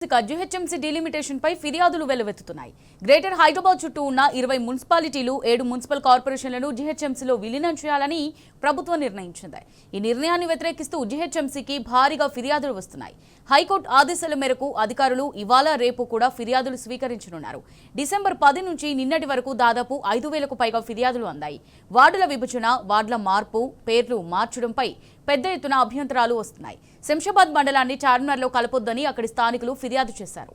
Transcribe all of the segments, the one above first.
GHMC delimitation పై ఫిర్యాదులు వెల్లువెత్తుతున్నాయి. Greater Hyderabad చుట్టూ ఉన్న 20 మున్సిపాలిటీలు 7 మున్సిపల్ కార్పొరేషన్లను జీహెచ్ఎంసీలో విలీనం చేయాలని ప్రభుత్వం నిర్ణయించింది. ఈ నిర్ణయాన్ని వ్యతిరేకిస్తూ జీహెచ్ఎంసీకి భారీగా ఫిర్యాదులు వస్తున్నాయి. హైకోర్టు ఆదేశాల మేరకు అధికారులు ఇవాళ రేపు కూడా ఫిర్యాదులు స్వీకరించనున్నారు. డిసెంబర్ 10 నుంచి నిన్నటి వరకు దాదాపు 5,000కు పైగా ఫిర్యాదులు అందాయి. వార్డుల విభజన, వార్డుల మార్పు, పేర్లు మార్చడంపై పెద్ద ఎత్తున అభ్యంతరాలు వస్తున్నాయి. శంషాబాద్ మండలాన్ని చార్మినార్లో కలపొద్దని అక్కడి స్థానికులు ఫిర్యాదు చేశారు.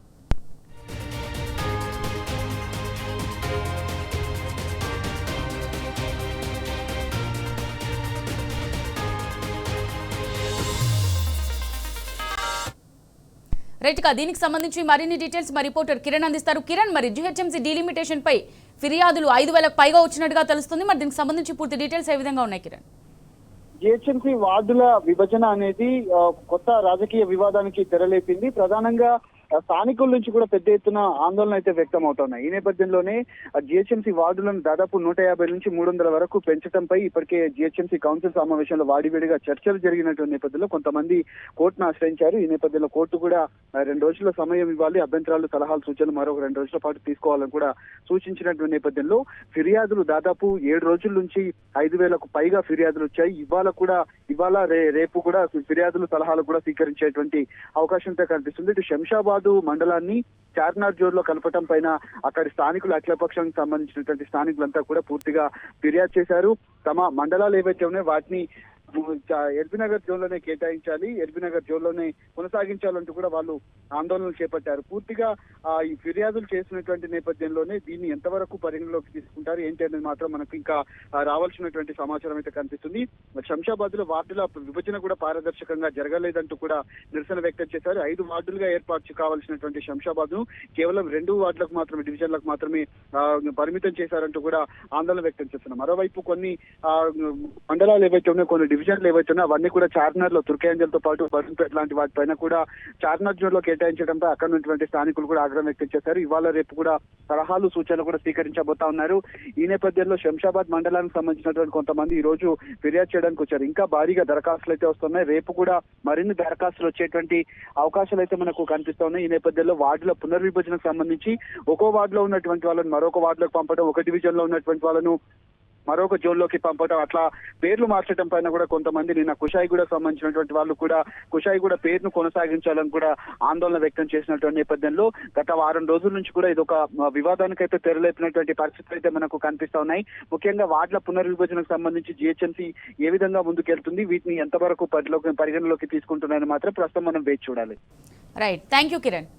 రైట్గా దీనికి సంబంధించి మరిన్ని డీటెయిల్స్ మా రిపోర్టర్ కిరణ్ అందిస్తారు. కిరణ్, మరి జీహెచ్ఎంసీ డీలిమిటేషన్ పై ఫిర్యాదులు 5,000కు పైగా వచ్చినట్టుగా తెలుస్తుంది. మరి దీనికి సంబంధించి పూర్తి డీటెయిల్స్ ఏ విధంగా ఉన్నాయి కిరణ్? జిహెచ్ఎంసీ వార్డుల విభజన అనేది కొత్త రాజకీయ వివాదానికి తెరలేపింది. ప్రధానంగా స్థానికుల నుంచి కూడా పెద్ద ఎత్తున ఆందోళన అయితే వ్యక్తం అవుతున్నాయి. ఈ నేపథ్యంలోనే జిహెచ్ఎంసీ వార్డులను దాదాపు 150 నుంచి 300 వరకు పెంచడంపై ఇప్పటికే జిహెచ్ఎంసీ కౌన్సిల్ సమావేశంలో వాడివేడిగా చర్చలు జరిగినటువంటి నేపథ్యంలో కొంతమంది కోర్టును ఆశ్రయించారు. ఈ నేపథ్యంలో కోర్టు కూడా 2 రోజుల సమయం ఇవ్వాలి, అభ్యంతరాలు, సలహాలు, సూచనలు మరొక 2 రోజుల పాటు తీసుకోవాలని కూడా సూచించినటువంటి నేపథ్యంలో ఫిర్యాదులు దాదాపు 7 రోజుల నుంచి 5,000కు పైగా ఫిర్యాదులు వచ్చాయి. ఇవాళ రేపు కూడా ఫిర్యాదులు, సలహాలు కూడా స్వీకరించేటువంటి అవకాశంతో కనిపిస్తుంది. ఇటు శంషాబాద్ మండలాన్ని చార్మినార్ జోన్ లో కలపటం పైన అక్కడి స్థానికులు, అఖిలపక్షానికి సంబంధించినటువంటి స్థానికులంతా కూడా పూర్తిగా ఫిర్యాదు చేశారు. తమ మండలాలు ఏవైతే ఉన్నాయో వాటిని ఎల్బీనగర్ జోన్ లోనే కేటాయించాలి, ఎల్బీనగర్ జోన్ లోనే కొనసాగించాలంటూ కూడా వాళ్ళు ఆందోళనలు చేపట్టారు. పూర్తిగా ఈ ఫిర్యాదులు చేసినటువంటి నేపథ్యంలోనే దీన్ని ఎంతవరకు పరిగణలోకి తీసుకుంటారు ఏంటి అనేది మాత్రం మనకు ఇంకా రావాల్సినటువంటి సమాచారం అయితే కనిపిస్తుంది. శంషాబాద్ లో వార్డుల విభజన కూడా పారదర్శకంగా జరగలేదంటూ కూడా నిరసన వ్యక్తం చేశారు. 5 వార్డులుగా ఏర్పాటు కావాల్సినటువంటి శంషాబాద్ ను కేవలం 2 వార్డులకు మాత్రమే, డివిజన్లకు మాత్రమే పరిమితం చేశారంటూ కూడా ఆందోళన వ్యక్తం చేస్తున్నారు. మరోవైపు కొన్ని మండలాలు ఏవైతే ఉన్నాయో, కొన్ని డివిజన్లు ఏవైతే ఉన్నాయో అవన్నీ కూడా చార్మినార్ లో తుర్కేంజల్తో పాటు బరుంపేట లాంటి వాటిపైన కూడా చార్మినార్ జోన్ లో కేటాయించడంపై అక్కడ ఉన్నటువంటి స్థానికులు కూడా ఆగ్రహం వ్యక్తం చేశారు. ఇవాళ రేపు కూడా సలహాలు, సూచనలు కూడా స్వీకరించబోతా ఉన్నారు. ఈ నేపథ్యంలో శంషాబాద్ మండలానికి సంబంధించినటువంటి కొంతమంది ఈ రోజు ఫిర్యాదు చేయడానికి వచ్చారు. ఇంకా భారీగా దరఖాస్తులు అయితే వస్తున్నాయి. రేపు కూడా మరిన్ని దరఖాస్తులు వచ్చేటువంటి అవకాశాలు అయితే మనకు కనిపిస్తున్నాయి. ఈ నేపథ్యంలో వార్డుల పునర్విభజనకు సంబంధించి ఒక్కో వార్డులో ఉన్నటువంటి వాళ్ళని మరొక వార్డులకు పంపడం, ఒక డివిజన్ లో ఉన్నటువంటి వాళ్ళను మరొక జోన్లోకి పంపడం, అట్లా పేర్లు మార్చడం పైన కూడా కొంతమంది నిన్న కుషాయిగూడ సంబంధించినటువంటి వాళ్ళు కూడా కుషాయిగూడ పేరును కొనసాగించాలని కూడా ఆందోళన వ్యక్తం చేసినటువంటి నేపథ్యంలో గత 1 రోజుల నుంచి కూడా ఇదొక వివాదానికైతే తెరలేపినటువంటి పరిస్థితులు అయితే మనకు కనిపిస్తా ఉన్నాయి. ముఖ్యంగా వార్డుల పునర్విభజనకు సంబంధించి జిహెచ్ఎంసీ ఏ విధంగా ముందుకెళ్తుంది, వీటిని ఎంతవరకు పరిగణలోకి తీసుకుంటున్నాయని మాత్రం ప్రస్తుతం మనం వేచి చూడాలి. Right, thank you Kiran.